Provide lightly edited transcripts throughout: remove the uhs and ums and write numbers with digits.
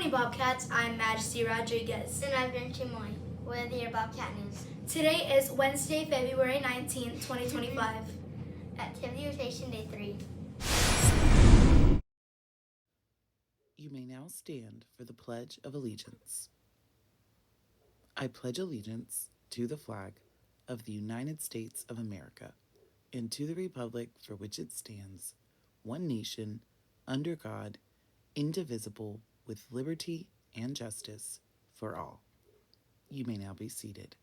morning, Bobcats. I'm Majesty Rodriguez. And I'm Jen Chimoy with your Bobcat News. Today is Wednesday, February 19th, 2025. Activity Rotation Day 3. You may now stand for the Pledge of Allegiance. I pledge allegiance to the flag of the United States of America and to the republic for which it stands, one nation, under God, indivisible, with liberty and justice for all. You may now be seated.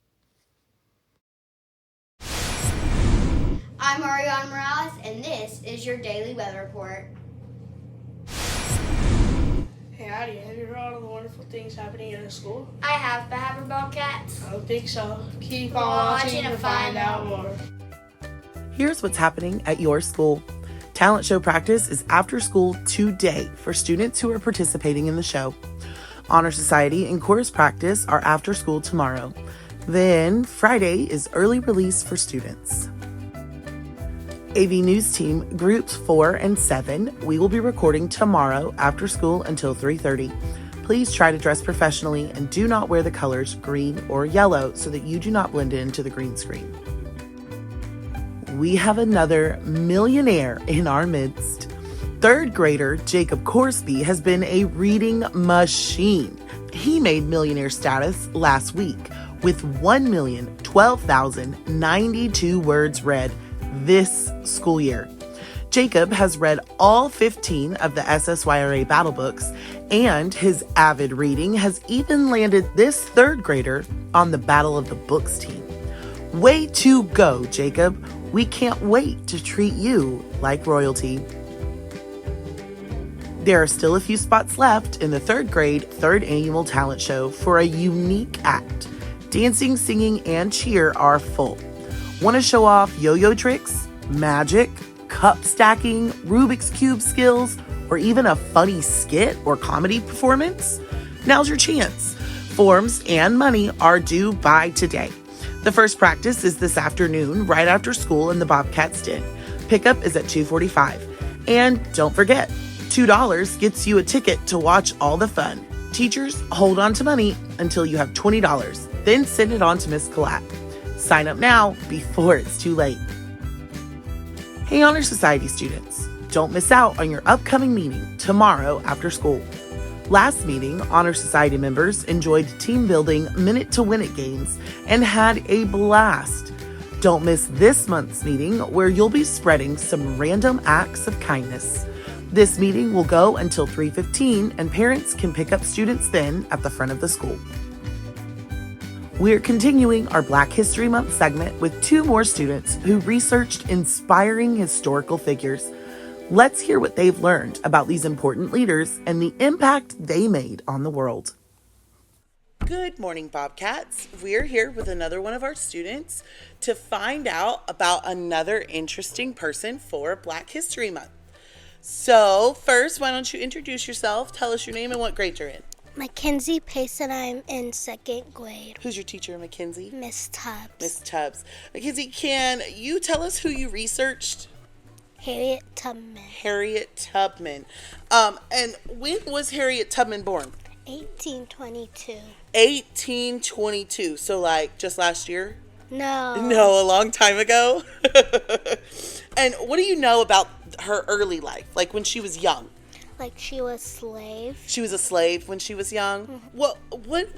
I'm Ariana Morales, and this is your daily weather report. Hey, Addie, have you heard all the wonderful things happening in the school? I have, but have Bobcats. I don't think so. Keep on watching to find out more. Here's what's happening at your school. Talent show practice is after school today for students who are participating in the show. Honor Society and chorus practice are after school tomorrow. Then Friday is early release for students. AV News Team Groups 4 and 7, we will be recording tomorrow after school until 3:30. Please try to dress professionally and do not wear the colors green or yellow so that you do not blend into the green screen. We have another millionaire in our midst. Third grader Jacob Corsby has been a reading machine. He made millionaire status last week with 1,012,092 words read this school year. Jacob has read all 15 of the SSYRA battle books, and his avid reading has even landed this third grader on the Battle of the Books team. Way to go, Jacob. We can't wait to treat you like royalty. There are still a few spots left in the third grade, third annual talent show for a unique act. Dancing, singing, and cheer are full. Want to show off yo-yo tricks, magic, cup stacking, Rubik's Cube skills, or even a funny skit or comedy performance? Now's your chance. Forms and money are due by today. The first practice is this afternoon, right after school in the Bobcats Den. Pickup is at 2:45. And don't forget, $2 gets you a ticket to watch all the fun. Teachers, hold on to money until you have $20. Then send it on to Miss Collette. Sign up now before it's too late. Hey, Honor Society students, don't miss out on your upcoming meeting tomorrow after school. Last meeting, Honor Society members enjoyed team building minute to win it games and had a blast. Don't miss this month's meeting where you'll be spreading some random acts of kindness. This meeting will go until 3:15 and parents can pick up students then at the front of the school. We're continuing our Black History Month segment with two more students who researched inspiring historical figures. Let's hear what they've learned about these important leaders and the impact they made on the world. Good morning, Bobcats. We're here with another one of our students to find out about another interesting person for Black History Month. So first, why don't you introduce yourself, tell us your name and what grade you're in. Mackenzie Pace, and I'm in second grade. Who's your teacher, Mackenzie? Miss Tubbs. Miss Tubbs. Mackenzie, can you tell us who you researched? Harriet Tubman. Harriet Tubman. And when was Harriet Tubman born? 1822. 1822. So like just last year? No. No, a long time ago. And what do you know about her early life? Like when she was young? Like she was a slave. She was a slave when she was young? Mm-hmm.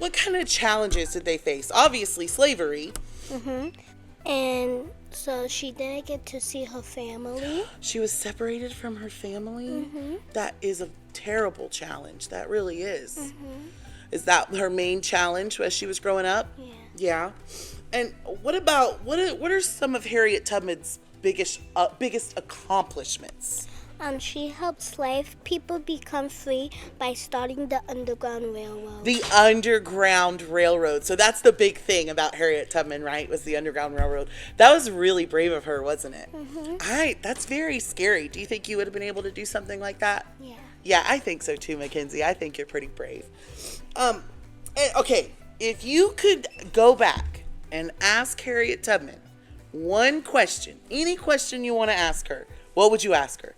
What kind of challenges did they face? Obviously slavery. Mm-hmm. And so she didn't get to see her family. She was separated from her family? Mm-hmm. That is a terrible challenge. That really is. Mm-hmm. Is that her main challenge as she was growing up? Yeah. Yeah. And what are some of Harriet Tubman's biggest accomplishments? She helped slave people become free by starting the Underground Railroad. The Underground Railroad. So that's the big thing about Harriet Tubman, right? Was the Underground Railroad. That was really brave of her, wasn't it? Mm-hmm. That's very scary. Do you think you would have been able to do something like that? Yeah. Yeah, I think so too, Mackenzie. I think you're pretty brave. Okay, if you could go back and ask Harriet Tubman one question, any question you want to ask her, what would you ask her?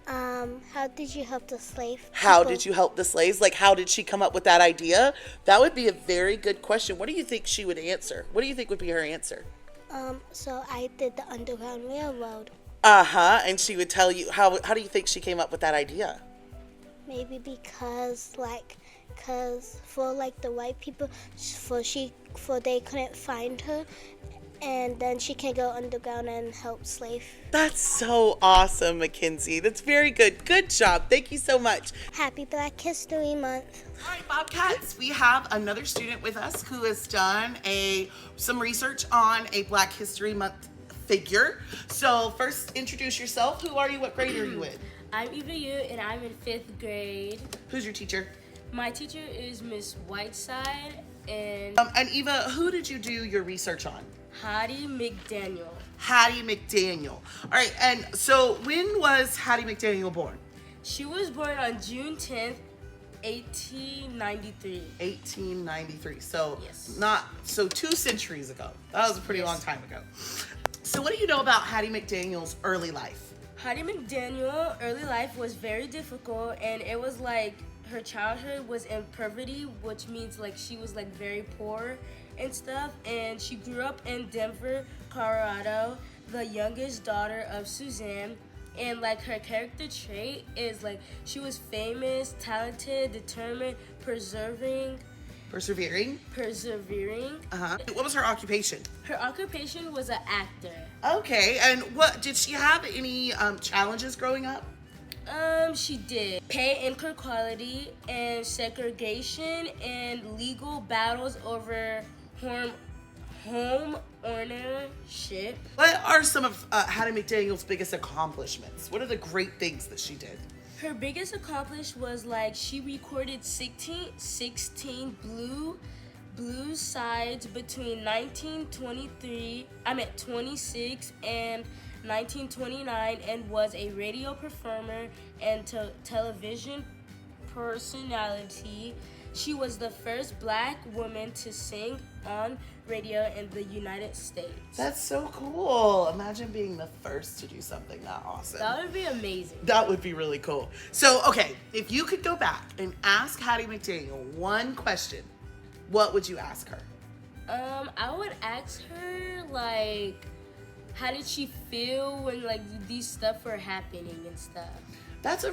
How did you help the slave? How people? did you help the slaves? Like, how did she come up with that idea? That would be a very good question. What do you think she would answer? What do you think would be her answer? So I did the Underground Railroad. And she would tell you, how do you think she came up with that idea? Maybe because for like the white people, for they couldn't find her, and then she can go underground and help slave. That's so awesome, Mackenzie. That's very good. Good job. Thank you so much. Happy Black History Month. All right, Bobcats, we have another student with us who has done some research on a Black History Month figure. So first, introduce yourself. Who are you? What grade are you in? I'm Eva Yu, and I'm in 5th grade. Who's your teacher? My teacher is Miss Whiteside and And Eva, who did you do your research on? Hattie McDaniel. Hattie McDaniel. All right, and so when was Hattie McDaniel born? She was born on June 10th, 1893. 1893. So Yes. 2 centuries ago. That was a pretty Yes. long time ago. So what do you know about Hattie McDaniel's early life? Hattie McDaniel early life was very difficult, and it was like her childhood was in poverty, which means like she was like very poor and stuff. And she grew up in Denver, Colorado, the youngest daughter of Suzanne. And like her character trait is like she was famous, talented, determined, persevering. What was her occupation? Her occupation was an actor. Okay, and what did she have any challenges growing up? She did. Pay inequality and segregation and legal battles over home ownership. What are some of Hattie McDaniel's biggest accomplishments? What are the great things that she did? Her biggest accomplishment was like she recorded 16 blues sides between 26 and 1929, and was a radio performer and television personality. She was the first Black woman to sing on radio in the United States. That's so cool. Imagine being the first to do something that awesome. That would be amazing. That would be really cool. So, okay, if you could go back and ask Hattie McDaniel one question, what would you ask her? I would ask her like, how did she feel when like these stuff were happening and stuff? That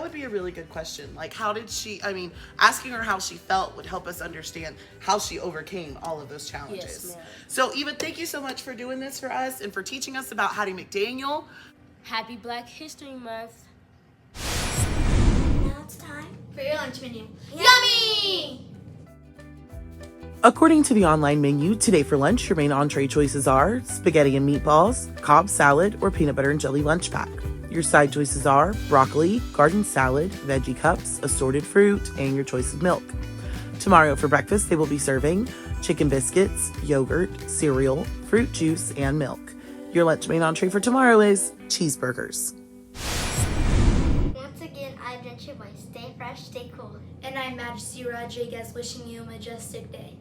would be a really good question. Like, asking her how she felt would help us understand how she overcame all of those challenges. Yes, ma'am. So, Eva, thank you so much for doing this for us and for teaching us about Hattie McDaniel. Happy Black History Month. Now it's time for your lunch menu. Yummy! According to the online menu, today for lunch, your main entree choices are spaghetti and meatballs, Cobb salad, or peanut butter and jelly lunch pack. Your side choices are broccoli, garden salad, veggie cups, assorted fruit, and your choice of milk. Tomorrow for breakfast, they will be serving chicken biscuits, yogurt, cereal, fruit juice, and milk. Your lunch main entree for tomorrow is cheeseburgers. Once again, I'm Gentry Boy. Stay fresh, stay cool. And I'm Majesty Rodriguez wishing you a majestic day.